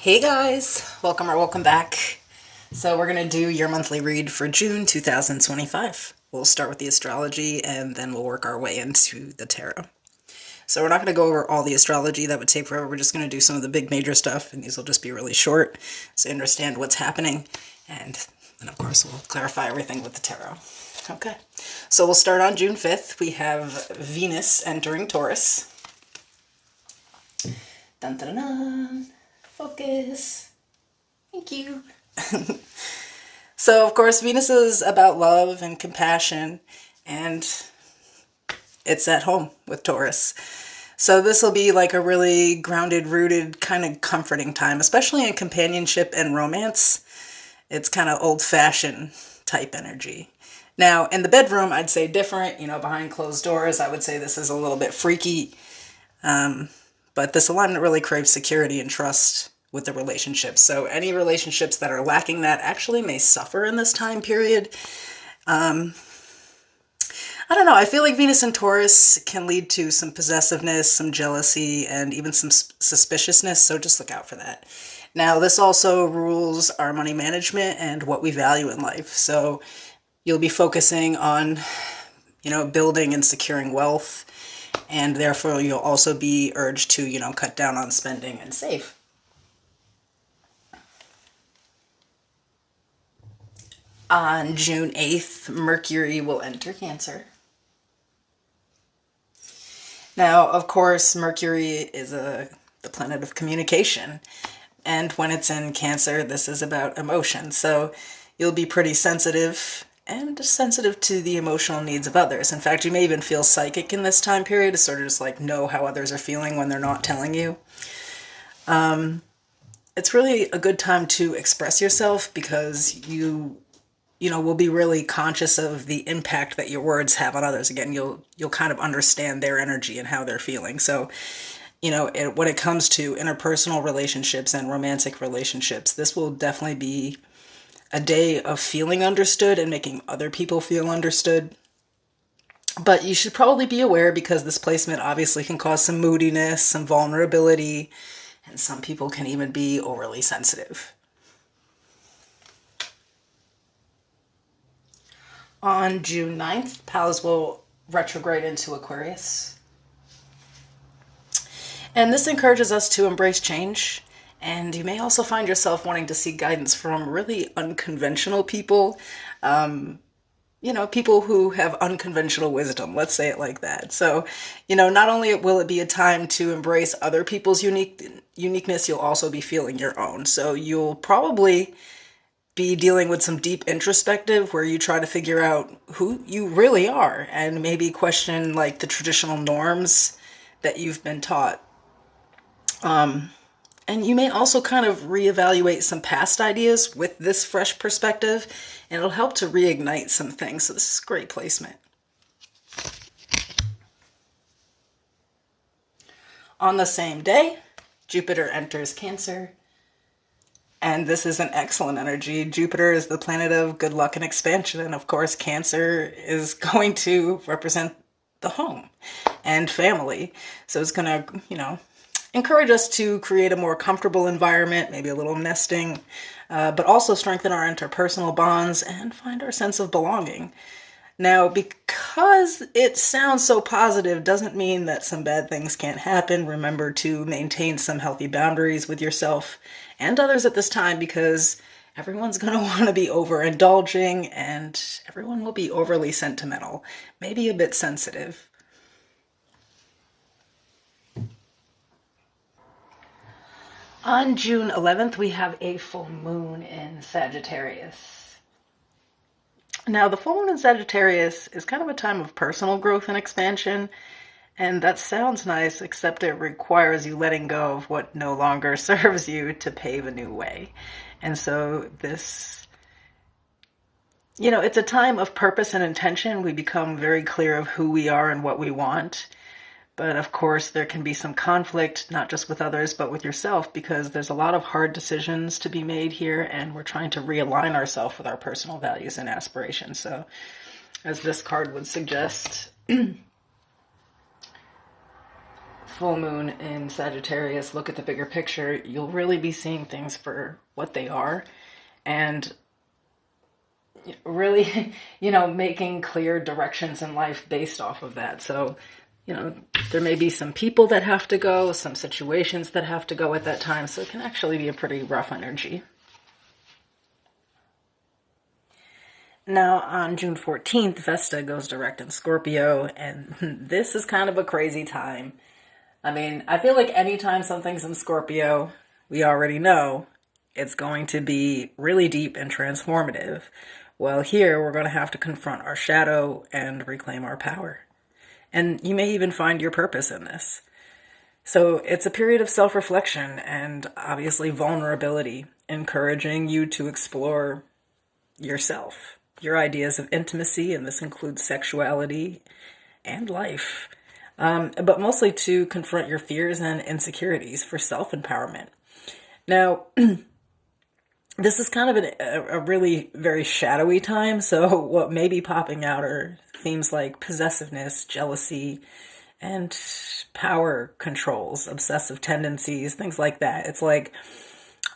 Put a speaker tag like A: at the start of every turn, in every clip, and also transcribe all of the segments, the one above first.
A: Hey guys, welcome or welcome back. So we're going to do your monthly read for June 2025. We'll start with the astrology and then we'll work our way into the tarot. So we're not going to go over all the astrology, that would take forever. We're just going to do some of the big major stuff, and these will just be really short so you understand what's happening. And then of course we'll clarify everything with the tarot. Okay, so we'll start on June 5th. We have Venus entering Taurus. Dun dun dun. Focus. Thank you. So, of course, Venus is about love and compassion, and it's at home with Taurus. So this will be like a really grounded, rooted, kind of comforting time, especially in companionship and romance. It's kind of old-fashioned type energy. Now, in the bedroom, I'd say different. Behind closed doors, I would say this is a little bit freaky. But this alignment really craves security and trust with the relationships. So any relationships that are lacking that actually may suffer in this time period. I don't know. I feel like Venus and Taurus can lead to some possessiveness, some jealousy, and even some suspiciousness. So just look out for that. Now, this also rules our money management and what we value in life. So you'll be focusing on, building and securing wealth. And therefore, you'll also be urged to, cut down on spending and save. On June 8th, Mercury will enter Cancer. Now, of course, Mercury is the planet of communication. And when it's in Cancer, this is about emotion. So you'll be pretty sensitive and sensitive to the emotional needs of others. In fact, you may even feel psychic in this time period to sort of just like know how others are feeling when they're not telling you. It's really a good time to express yourself because you will be really conscious of the impact that your words have on others. Again, you'll kind of understand their energy and how they're feeling. So, when it comes to interpersonal relationships and romantic relationships, this will definitely be a day of feeling understood and making other people feel understood. But you should probably be aware because this placement obviously can cause some moodiness, some vulnerability, and some people can even be overly sensitive. On June 9th, Pallas will retrograde into Aquarius. And this encourages us to embrace change. And you may also find yourself wanting to seek guidance from really unconventional people. People who have unconventional wisdom, let's say it like that. So, not only will it be a time to embrace other people's uniqueness, you'll also be feeling your own. So you'll probably be dealing with some deep introspective where you try to figure out who you really are and maybe question like the traditional norms that you've been taught. And you may also kind of reevaluate some past ideas with this fresh perspective, and it'll help to reignite some things. So this is great placement. On the same day, Jupiter enters Cancer. And this is an excellent energy. Jupiter is the planet of good luck and expansion. And of course, Cancer is going to represent the home and family. So it's going to, encourage us to create a more comfortable environment, maybe a little nesting, but also strengthen our interpersonal bonds and find our sense of belonging. Now, because it sounds so positive doesn't mean that some bad things can't happen. Remember to maintain some healthy boundaries with yourself and others at this time because everyone's going to want to be overindulging and everyone will be overly sentimental, maybe a bit sensitive. On June 11th, we have a full moon in Sagittarius. Now, the full moon in Sagittarius is kind of a time of personal growth and expansion, and that sounds nice, except it requires you letting go of what no longer serves you to pave a new way. And so this, it's a time of purpose and intention. We become very clear of who we are and what we want. But of course, there can be some conflict, not just with others, but with yourself, because there's a lot of hard decisions to be made here, and we're trying to realign ourselves with our personal values and aspirations. So, as this card would suggest, full moon in Sagittarius, look at the bigger picture, you'll really be seeing things for what they are and really, making clear directions in life based off of that. So, there may be some people that have to go, some situations that have to go at that time. So it can actually be a pretty rough energy. Now, on June 14th, Vesta goes direct in Scorpio, and this is kind of a crazy time. I mean, I feel like anytime something's in Scorpio, we already know it's going to be really deep and transformative. Well, here we're going to have to confront our shadow and reclaim our power. And you may even find your purpose in this. So it's a period of self-reflection and obviously vulnerability, encouraging you to explore yourself, your ideas of intimacy, and this includes sexuality and life, but mostly to confront your fears and insecurities for self-empowerment. Now, this is kind of a really very shadowy time, so what may be popping out are themes like possessiveness, jealousy, and power controls, obsessive tendencies, things like that. It's like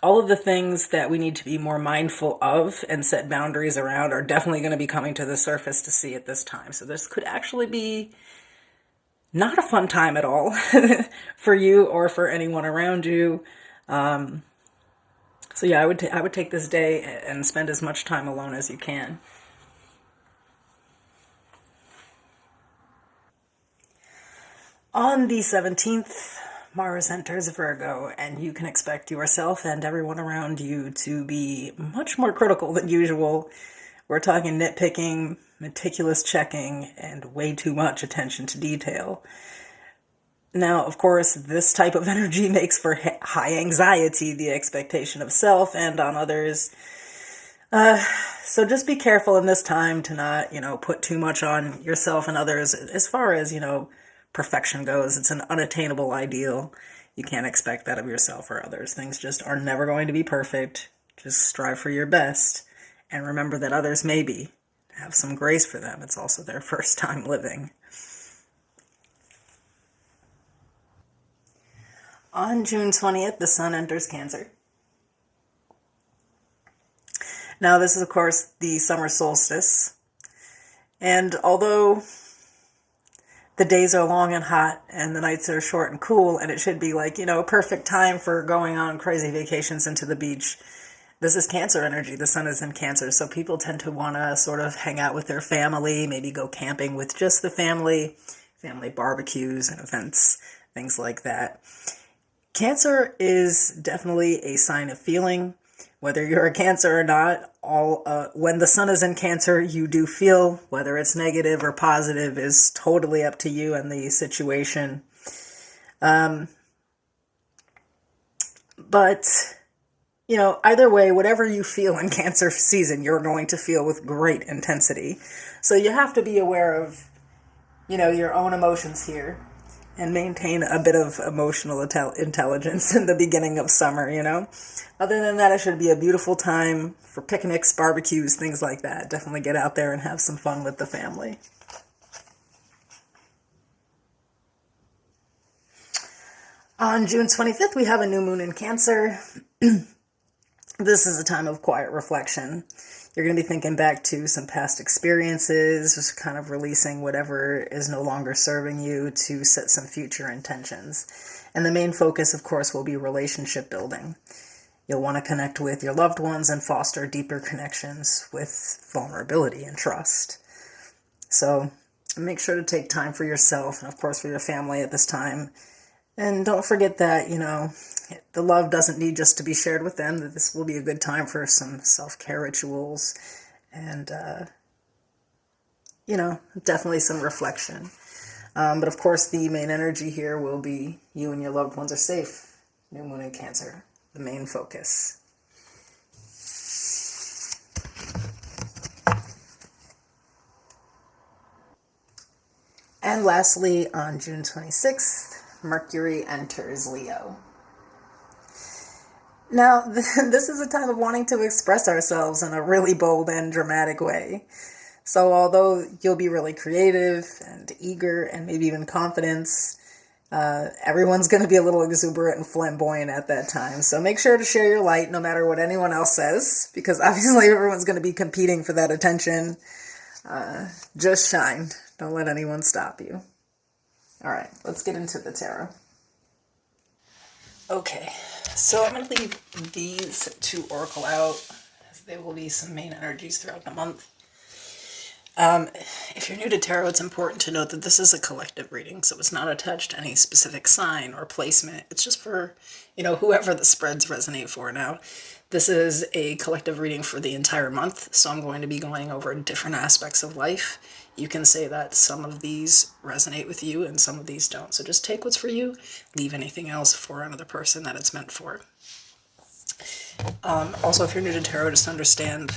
A: all of the things that we need to be more mindful of and set boundaries around are definitely going to be coming to the surface to see at this time. So this could actually be not a fun time at all for you or for anyone around you. So yeah, I would take this day and spend as much time alone as you can. On the 17th, Mars enters Virgo, and you can expect yourself and everyone around you to be much more critical than usual. We're talking nitpicking, meticulous checking, and way too much attention to detail. Now, of course, this type of energy makes for high anxiety, the expectation of self and on others. So just be careful in this time to not, put too much on yourself and others. As far as, perfection goes, it's an unattainable ideal. You can't expect that of yourself or others. Things just are never going to be perfect. Just strive for your best. And remember that others maybe have some grace for them. It's also their first time living. On June 20th, the sun enters Cancer. Now, this is, of course, the summer solstice. And although the days are long and hot and the nights are short and cool, and it should be like, a perfect time for going on crazy vacations into the beach, this is Cancer energy. The sun is in Cancer, so people tend to want to sort of hang out with their family, maybe go camping with just the family barbecues and events, things like that. Cancer is definitely a sign of feeling. Whether you're a Cancer or not, when the sun is in Cancer, you do feel. Whether it's negative or positive is totally up to you and the situation. But, either way, whatever you feel in Cancer season, you're going to feel with great intensity. So you have to be aware of, your own emotions here and maintain a bit of emotional intelligence in the beginning of summer, Other than that, it should be a beautiful time for picnics, barbecues, things like that. Definitely get out there and have some fun with the family. On June 25th, we have a new moon in Cancer. This is a time of quiet reflection. You're going to be thinking back to some past experiences, just kind of releasing whatever is no longer serving you to set some future intentions. And the main focus, of course, will be relationship building. You'll want to connect with your loved ones and foster deeper connections with vulnerability and trust. So make sure to take time for yourself and, of course, for your family at this time. And don't forget that, the love doesn't need just to be shared with them, that this will be a good time for some self-care rituals and, definitely some reflection. But of course, the main energy here will be you and your loved ones are safe. New moon in Cancer, the main focus. And lastly, on June 26th, Mercury enters Leo. Now, this is a time of wanting to express ourselves in a really bold and dramatic way. So although you'll be really creative and eager and maybe even confident, Everyone's going to be a little exuberant and flamboyant at that time. So make sure to share your light no matter what anyone else says, because obviously everyone's going to be competing for that attention. Just shine. Don't let anyone stop you. All right, let's get into the tarot. Okay, so I'm going to leave these two oracle out, as they will be some main energies throughout the month. If you're new to tarot, it's important to note that this is a collective reading, so it's not attached to any specific sign or placement. It's just for, whoever the spreads resonate for now. This is a collective reading for the entire month, so I'm going to be going over different aspects of life. You can say that some of these resonate with you and some of these don't. So just take what's for you, leave anything else for another person that it's meant for. Also, if you're new to tarot, just understand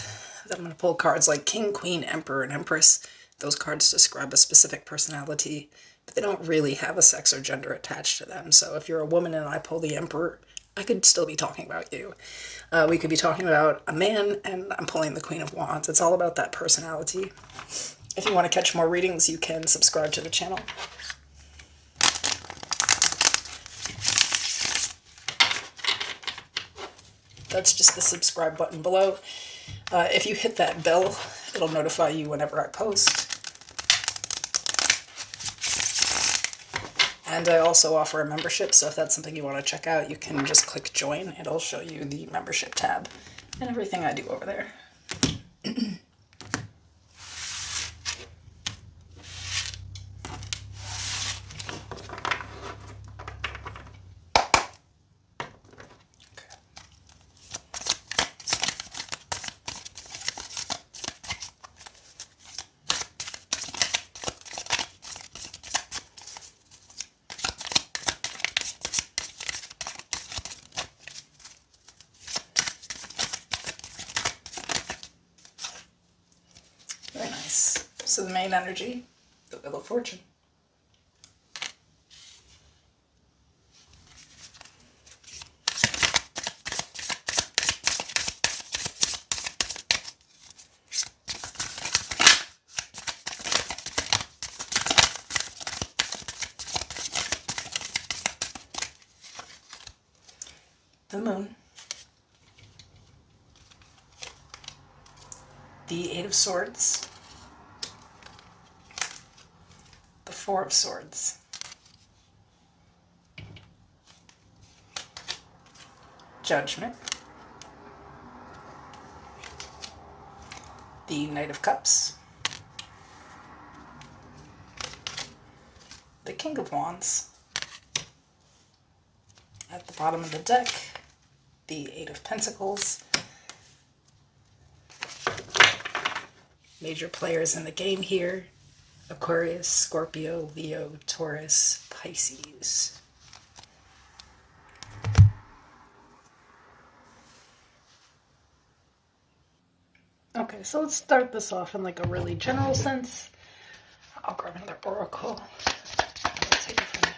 A: that I'm going to pull cards like King, Queen, Emperor, and Empress. Those cards describe a specific personality, but they don't really have a sex or gender attached to them. So if you're a woman and I pull the Emperor, I could still be talking about you. We could be talking about a man and I'm pulling the Queen of Wands. It's all about that personality. If you want to catch more readings, you can subscribe to the channel. That's just the subscribe button below. If you hit that bell, it'll notify you whenever I post. And I also offer a membership, so if that's something you want to check out, you can just click join. It'll show you the membership tab and everything I do over there. Very nice. So the main energy, the Wheel of Fortune. The Moon. The Eight of Swords. The Four of Swords. Judgment. The Knight of Cups. The King of Wands. At the bottom of the deck, the Eight of Pentacles. Major players in the game here: Aquarius, Scorpio, Leo, Taurus, Pisces. Okay, so let's start this off in like a really general sense. I'll grab another oracle. Let's take it from there.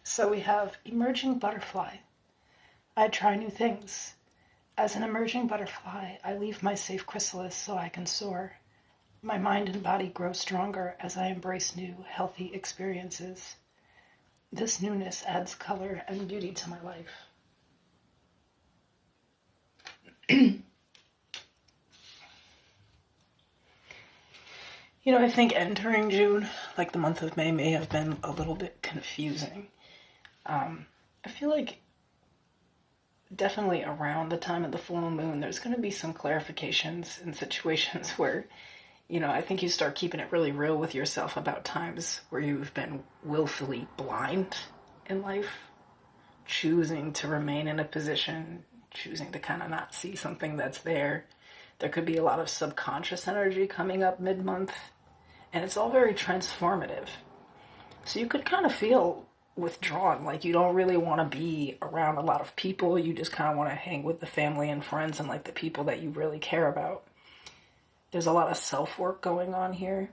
A: So we have emerging butterfly. I try new things. As an emerging butterfly, I leave my safe chrysalis so I can soar. My mind and body grow stronger as I embrace new, healthy experiences. This newness adds color and beauty to my life. I think entering June, like the month of may have been a little bit confusing. I feel like definitely around the time of the full moon, there's going to be some clarifications in situations where, I think you start keeping it really real with yourself about times where you've been willfully blind in life, choosing to remain in a position, choosing to kind of not see something that's there. There could be a lot of subconscious energy coming up mid-month, and it's all very transformative. So you could kind of feel withdrawn, like you don't really want to be around a lot of people. You just kind of want to hang with the family and friends and like the people that you really care about. There's a lot of self-work going on here.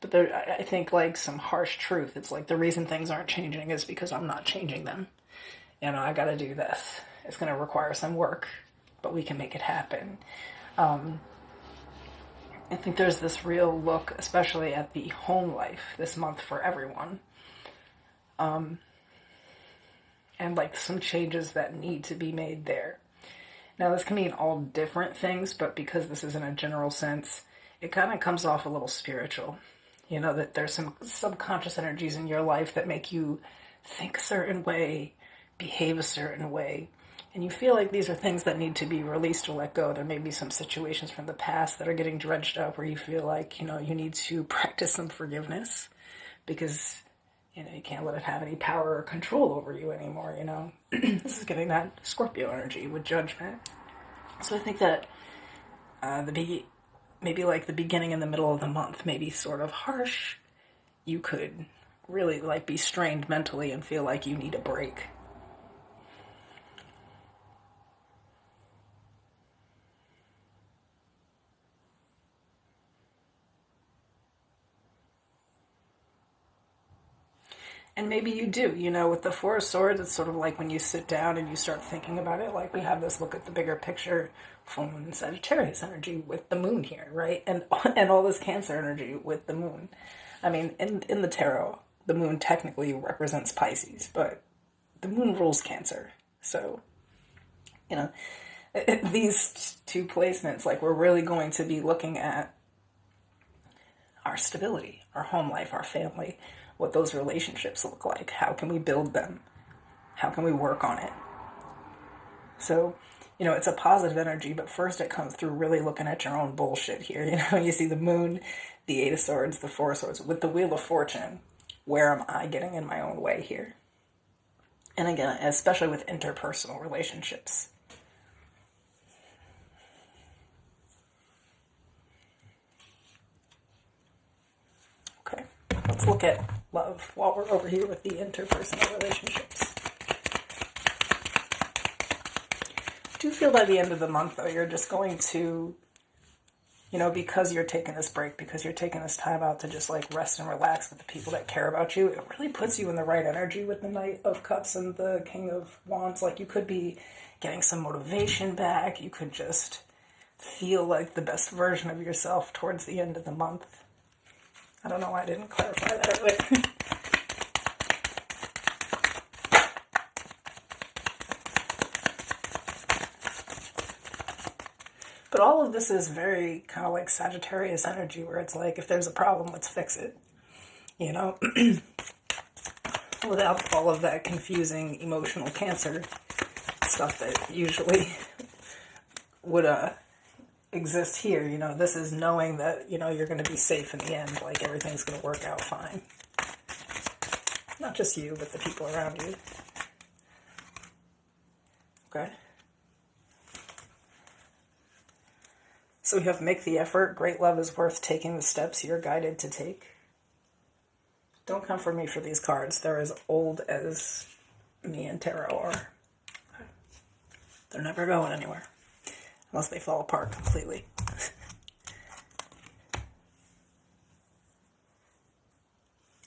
A: But there, I think, like, some harsh truth. It's like the reason things aren't changing is because I'm not changing them. You know, I got to do this. It's going to require some work, but we can make it happen. I think there's this real look, especially at the home life this month for everyone. And like some changes that need to be made there. Now, this can mean all different things, but because this is in a general sense, it kind of comes off a little spiritual. You know, that there's some subconscious energies in your life that make you think a certain way, behave a certain way, and you feel like these are things that need to be released or let go. There may be some situations from the past that are getting dredged up where you feel like, you know, you need to practice some forgiveness because, you know, you can't let it have any power or control over you anymore, you know. This is getting that Scorpio energy with judgment. So I think that maybe like the beginning and the middle of the month, maybe sort of harsh. You could really like be strained mentally and feel like you need a break. And maybe you do, you know, with the Four of Swords, it's sort of like when you sit down and you start thinking about it, like we have this look at the bigger picture, full moon and Sagittarius energy with the moon here, right? And all this Cancer energy with the moon. I mean, in the tarot, the moon technically represents Pisces, but the moon rules Cancer. So, you know, these two placements, like we're really going to be looking at our stability, our home life, our family, what those relationships look like. How can we build them? How can we work on it? So, you know, it's a positive energy, but first it comes through really looking at your own bullshit here. You know, you see the moon, the Eight of Swords, the Four of Swords, with the Wheel of Fortune. Where am I getting in my own way here? And again, especially with interpersonal relationships. Okay, let's look at love while we're over here with the interpersonal relationships. I do feel by the end of the month, though, you're just going to, you know, because you're taking this break, because you're taking this time out to just like rest and relax with the people that care about you, it really puts you in the right energy with the Knight of Cups and the King of Wands. Like you could be getting some motivation back. You could just feel like the best version of yourself towards the end of the month. I don't know why I didn't clarify that earlier. But all of this is very kind of like Sagittarius energy, where it's like, if there's a problem, let's fix it. You know? Without all of that confusing emotional Cancer stuff that usually would exist here. You know, this is knowing that, you know, you're going to be safe in the end. Like, everything's going to work out fine. Not just you, but the people around you. Okay? So we have make the effort. Great love is worth taking the steps you're guided to take. Don't come for me for these cards. They're as old as me and tarot are. They're never going anywhere. Unless they fall apart completely.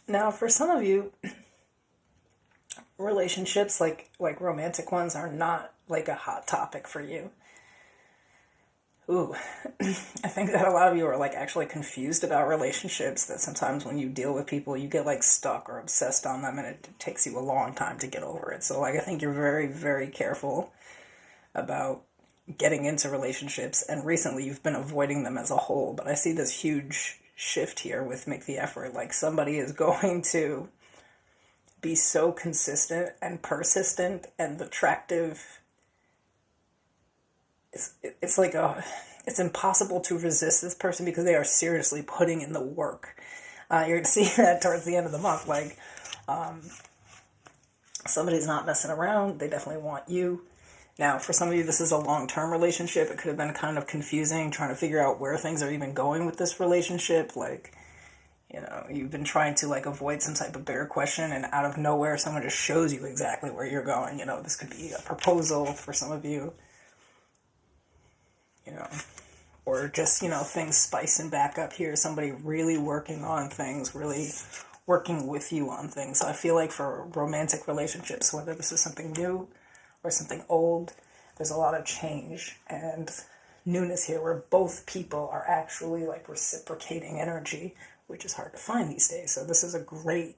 A: Now, for some of you, relationships, like romantic ones, are not like a hot topic for you. Ooh, I think that a lot of you are like actually confused about relationships, that sometimes when you deal with people, you get like stuck or obsessed on them and it takes you a long time to get over it. So like, I think you're very, very careful about getting into relationships, and recently you've been avoiding them as a whole. But I see this huge shift here with make the effort. Like, somebody is going to be so consistent and persistent and attractive. It's like it's impossible to resist this person because they are seriously putting in the work. You're going to see that towards the end of the month. Like, somebody's not messing around. They definitely want you. Now, for some of you, this is a long-term relationship. It could have been kind of confusing trying to figure out where things are even going with this relationship. Like, you know, you've been trying to like avoid some type of bigger question, and out of nowhere, someone just shows you exactly where you're going. You know, this could be a proposal for some of you. You know, or just, you know, things spicing back up here. Somebody really working on things, really working with you on things. So I feel like for romantic relationships, whether this is something new or something old, there's a lot of change and newness here where both people are actually like reciprocating energy, which is hard to find these days. So this is a great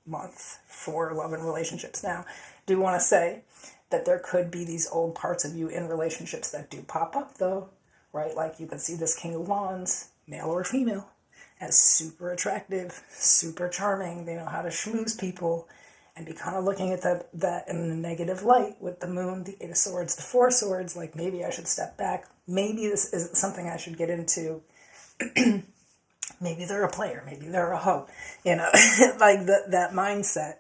A: month for love and relationships. Now, do want to say that there could be these old parts of you in relationships that do pop up though, right? Like you could see this King of Wands, male or female, as super attractive, super charming. They know how to schmooze people and be kind of looking at that in a negative light with the Moon, the Eight of Swords, the Four of Swords. Like maybe I should step back. Maybe this isn't something I should get into. Maybe they're a player. Maybe they're a hoe. You know, like that mindset.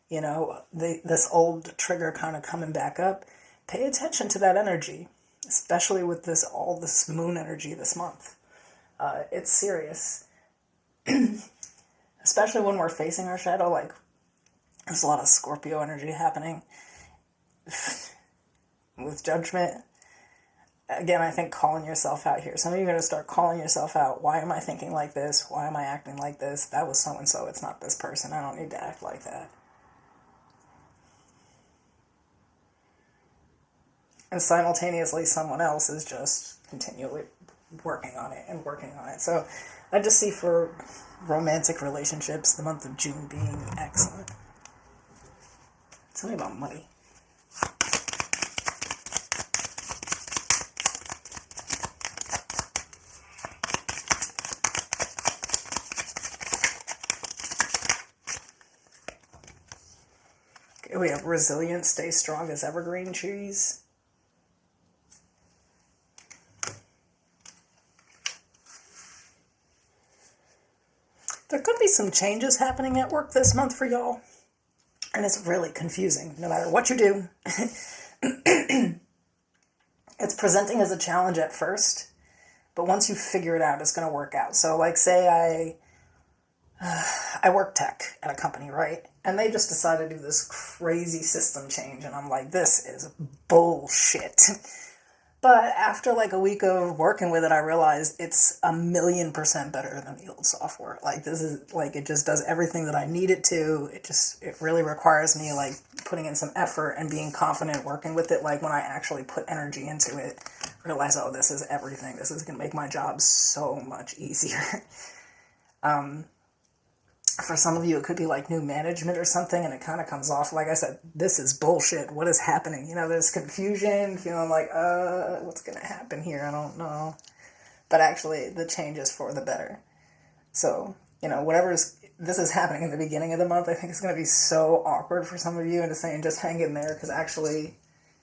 A: You know, this old trigger kind of coming back up. Pay attention to that energy, especially with all this Moon energy this month. It's serious, especially when we're facing our shadow. Like there's a lot of Scorpio energy happening with Judgment. Again, I think calling yourself out here. Some of you are going to start calling yourself out. Why am I thinking like this? Why am I acting like this? That was so-and-so. It's not this person. I don't need to act like that. And simultaneously, someone else is just continually working on it and working on it. So I just see for romantic relationships, the month of June being excellent. Tell me about money. Okay, we have resilience, stay strong as evergreen trees. There could be some changes happening at work this month for y'all. And it's really confusing, no matter what you do. It's presenting as a challenge at first, but once you figure it out, it's going to work out. So like say I work tech at a company, right? And they just decided to do this crazy system change. And I'm like, this is bullshit. But after like a week of working with it, I realized it's 1,000,000% better than the old software. Like this is like, it just does everything that I need it to. It really requires me like putting in some effort and being confident working with it. Like when I actually put energy into it, realize, oh, this is everything. This is going to make my job so much easier. For some of you, it could be like new management or something, and it kind of comes off, like I said, this is bullshit. What is happening? You know, there's confusion, feeling like, what's going to happen here? I don't know. But actually, the change is for the better. So, you know, this is happening in the beginning of the month, I think it's going to be so awkward for some of you into saying, just hang in there, because actually,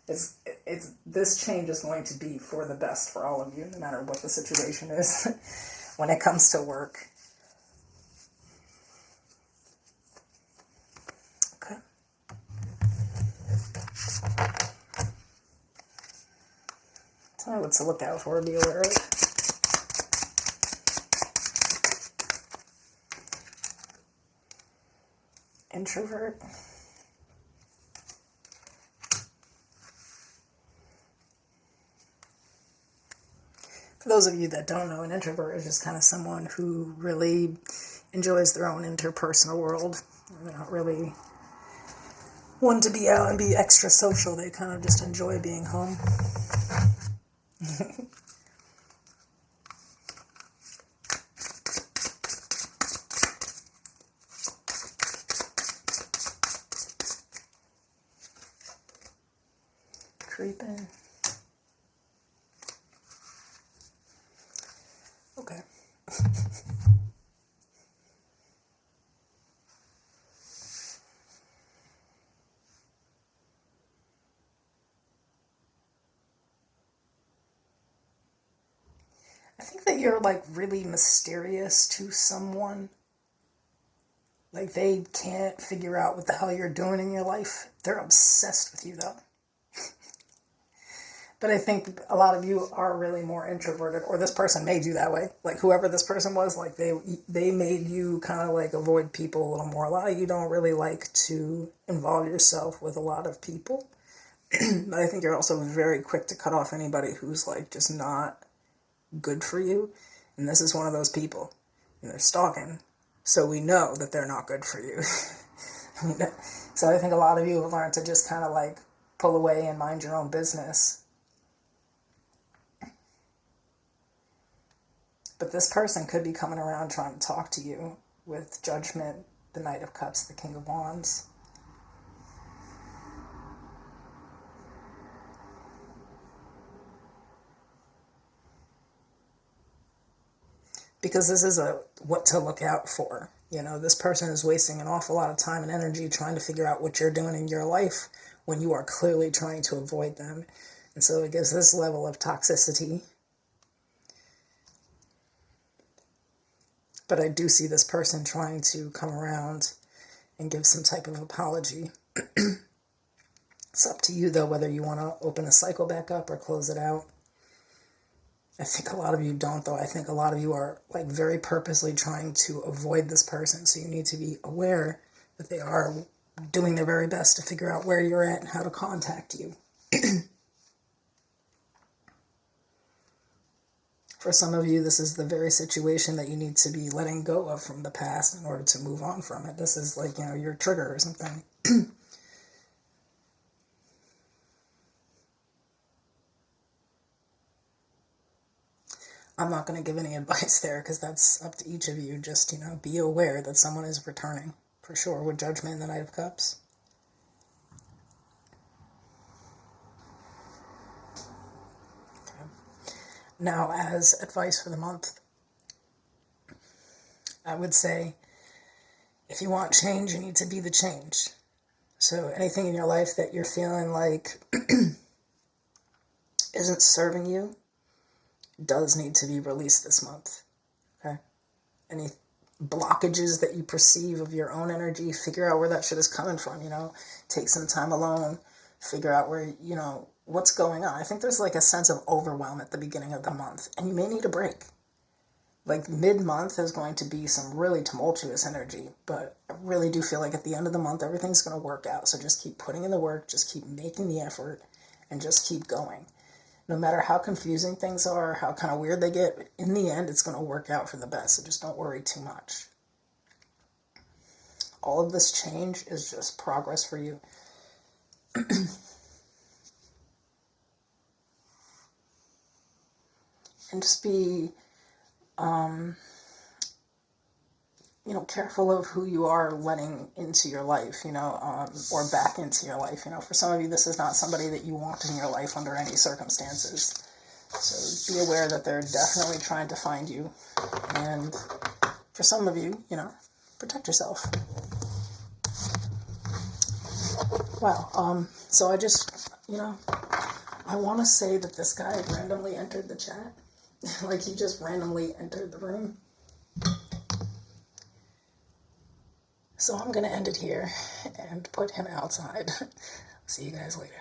A: this change is going to be for the best for all of you, no matter what the situation is when it comes to work. Tell me what to look out for, be aware of. Introvert. For those of you that don't know, an introvert is just kind of someone who really enjoys their own interpersonal world. They're not really one to be out and be extra social. They kind of just enjoy being home. Creeping. Okay. I think that you're like really mysterious to someone. Like they can't figure out what the hell you're doing in your life. They're obsessed with you though. But I think a lot of you are really more introverted, or this person made you that way. Like whoever this person was, like they made you kind of like avoid people a little more. A lot of you don't really like to involve yourself with a lot of people. But I think you're also very quick to cut off anybody who's like just not good for you. And this is one of those people. And they're stalking So we know that they're not good for you. So I think a lot of you have learned to just kind of like pull away and mind your own business. But this person could be coming around trying to talk to you with Judgment, the Knight of Cups, the King of Wands. Because this is a what to look out for. You know, this person is wasting an awful lot of time and energy trying to figure out what you're doing in your life when you are clearly trying to avoid them. And so it gives this level of toxicity. But I do see this person trying to come around and give some type of apology. It's up to you, though, whether you want to open the cycle back up or close it out. I think a lot of you don't, though. I think a lot of you are like very purposely trying to avoid this person. So you need to be aware that they are doing their very best to figure out where you're at and how to contact you. For some of you, this is the very situation that you need to be letting go of from the past in order to move on from it. This is like, you know, your trigger or something. I'm not going to give any advice there because that's up to each of you. Just, you know, be aware that someone is returning, for sure, with Judgment and the Knight of Cups. Okay. Now, as advice for the month, I would say, if you want change, you need to be the change. So anything in your life that you're feeling like isn't serving you does need to be released this month. Okay? Any blockages that you perceive of your own energy, figure out where that shit is coming from, you know? Take some time alone, figure out where, you know, what's going on. I think there's like a sense of overwhelm at the beginning of the month, and you may need a break. Like mid-month is going to be some really tumultuous energy, but I really do feel like at the end of the month, everything's going to work out. So just keep putting in the work, just keep making the effort, and just keep going. No matter how confusing things are, how kind of weird they get, in the end, it's going to work out for the best. So just don't worry too much. All of this change is just progress for you. And just be, you know, careful of who you are letting into your life, you know, or back into your life. You know, for some of you, this is not somebody that you want in your life under any circumstances. So be aware that they're definitely trying to find you. And for some of you, you know, protect yourself. Wow. So I just, you know, I want to say that this guy randomly entered the chat. Like he just randomly entered the room. So I'm going to end it here and put him outside. See you guys later.